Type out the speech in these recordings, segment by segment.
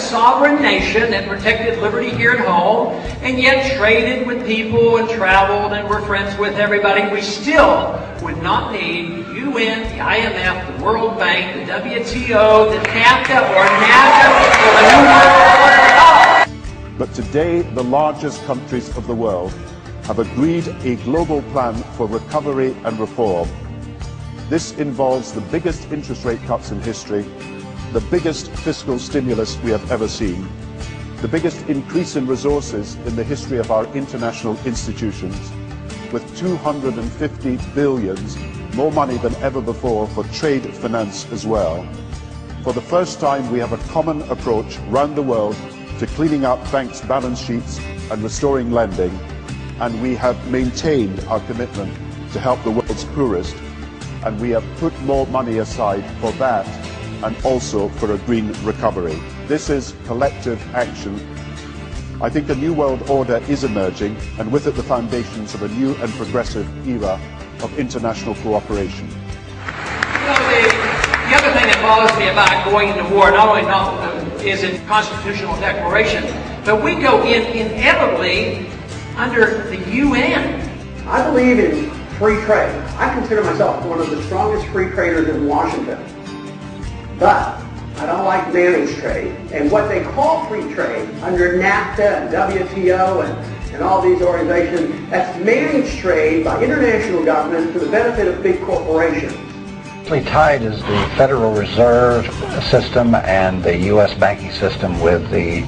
sovereign nation that protected liberty here at home, and yet traded with people and traveled and were friends with everybody, we still would not need the UN, the IMF, the World Bank, the WTO, the NAFTA, or NAFTA, or the New World Order at all. But today, the largest countries of the world have agreed a global plan for recovery and reform. This involves the biggest interest rate cuts in history, the biggest fiscal stimulus we have ever seen, the biggest increase in resources in the history of our international institutions, with 250 billion more money than ever before for trade finance as well. For the first time, we have a common approach around the world to cleaning up banks' balance sheets and restoring lending, and we have maintained our commitment to help the world's poorest, and we have put more money aside for that and also for a green recovery. This is collective action. I think a new world order is emerging, and with it the foundations of a new and progressive era of international cooperation. You know, the other thing that bothers me about going into war, not only is it constitutional declaration, but we go in inevitably under the UN. I believe in free trade. I consider myself one of the strongest free traders in Washington. But I don't like managed trade. And what they call free trade under NAFTA and WTO and all these organizations, that's managed trade by international governments for the benefit of big corporations. Tied is the Federal Reserve System and the U.S. banking system with the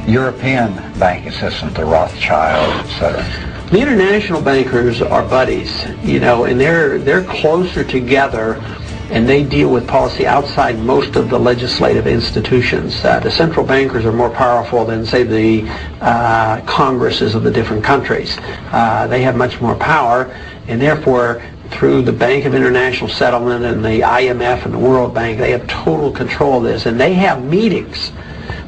European banking system, the Rothschild, etc. The international bankers are buddies, you know, and they're closer together, and they deal with policy outside most of the legislative institutions. The central bankers are more powerful than, say, the Congresses of the different countries. They have much more power, and therefore, through the Bank of International Settlement and the IMF and the World Bank, they have total control of this, and they have meetings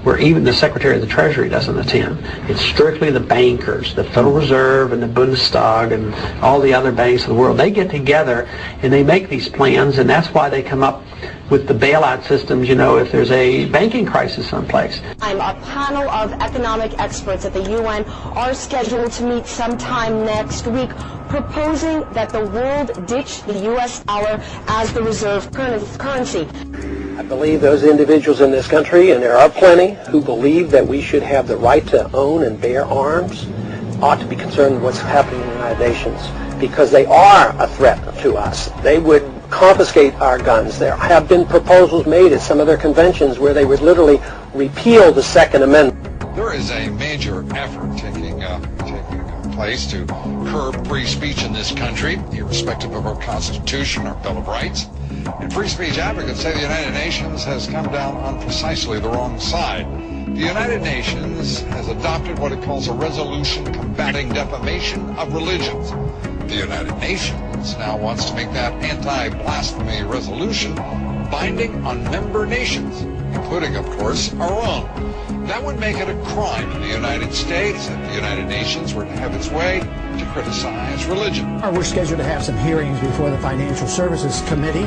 where even the Secretary of the Treasury doesn't attend. It's strictly the bankers, the Federal Reserve and the Bundestag and all the other banks of the world. They get together and they make these plans, and that's why they come up with the bailout systems, you know, if there's a banking crisis someplace. A panel of economic experts at the UN are scheduled to meet sometime next week, proposing that the world ditch the U.S. dollar as the reserve currency. I believe those individuals in this country, and there are plenty, who believe that we should have the right to own and bear arms, ought to be concerned with what's happening in the United Nations, because they are a threat to us. They would confiscate our guns. There have been proposals made at some of their conventions where they would literally repeal the Second Amendment. There is a major effort taking place to curb free speech in this country, irrespective of our Constitution, our Bill of Rights. And free speech advocates say the United Nations has come down on precisely the wrong side. The United Nations has adopted what it calls a resolution combating defamation of religions. The United Nations now wants to make that anti-blasphemy resolution binding on member nations, including, of course, our own. That would make it a crime in the United States if the United Nations were to have its way to criticize religion. We're scheduled to have some hearings before the Financial Services Committee.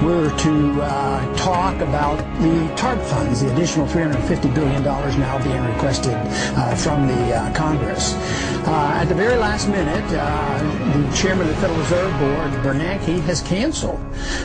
We're to talk about the TARP funds, the additional $350 billion now being requested from the Congress. At the very last minute, the chairman of the Federal Reserve Board, Bernanke, has canceled.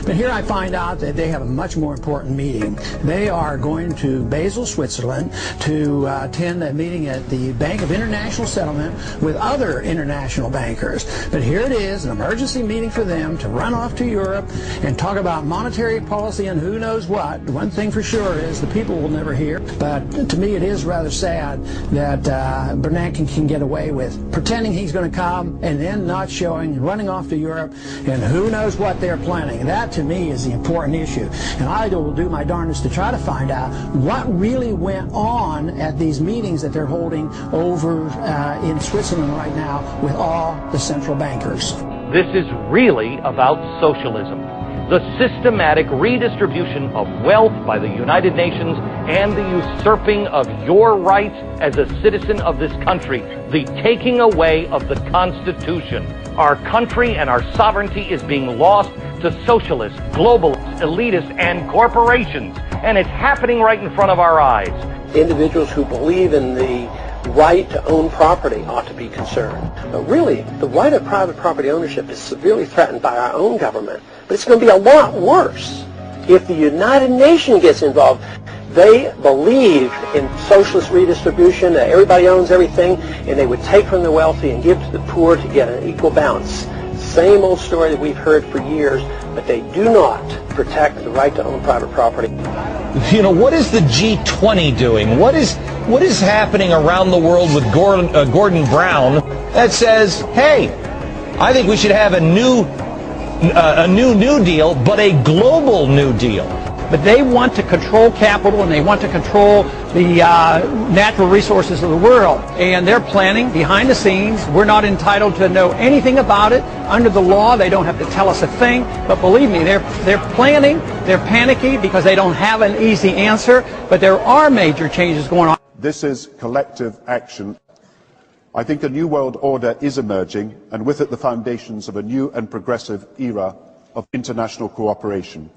But here I find out that they have a much more important meeting. They are going to Basel, Switzerland, to attend a meeting at the Bank of International Settlement with other international bankers. But here it is, an emergency meeting for them to run off to Europe and talk about monetary policy and who knows what. One thing for sure is the people will never hear. But to me it is rather sad that Bernanke can get away with pretending he's going to come and then not showing, running off to Europe, and who knows what they're planning. That to me is the important issue. And I will do my darndest to try to find out what really went on at these meetings that they're holding over in Switzerland right now with all the central bankers. This is really about socialism. The systematic redistribution of wealth by the United Nations and the usurping of your rights as a citizen of this country, the taking away of the Constitution. Our country and our sovereignty is being lost to socialists, globalists, elitists, and corporations, and it's happening right in front of our eyes. individuals who believe in the right to own property ought to be concerned. But really, the right of private property ownership is severely threatened by our own government. But it's going to be a lot worse if the United Nations gets involved. They believe in socialist redistribution, that everybody owns everything, and they would take from the wealthy and give to the poor to get an equal balance. Same old story that we've heard for years, but they do not protect the right to own private property. You know, what is the G20 doing? What is happening around the world with Gordon Brown that says, hey, I think we should have a new Deal, but a global New Deal? But they want to control capital and they want to control the natural resources of the world. And they're planning behind the scenes. We're not entitled to know anything about it. Under the law, they don't have to tell us a thing. But believe me, they're planning. They're panicky because they don't have an easy answer. But there are major changes going on. This is collective action. I think a new world order is emerging, and with it the foundations of a new and progressive era of international cooperation.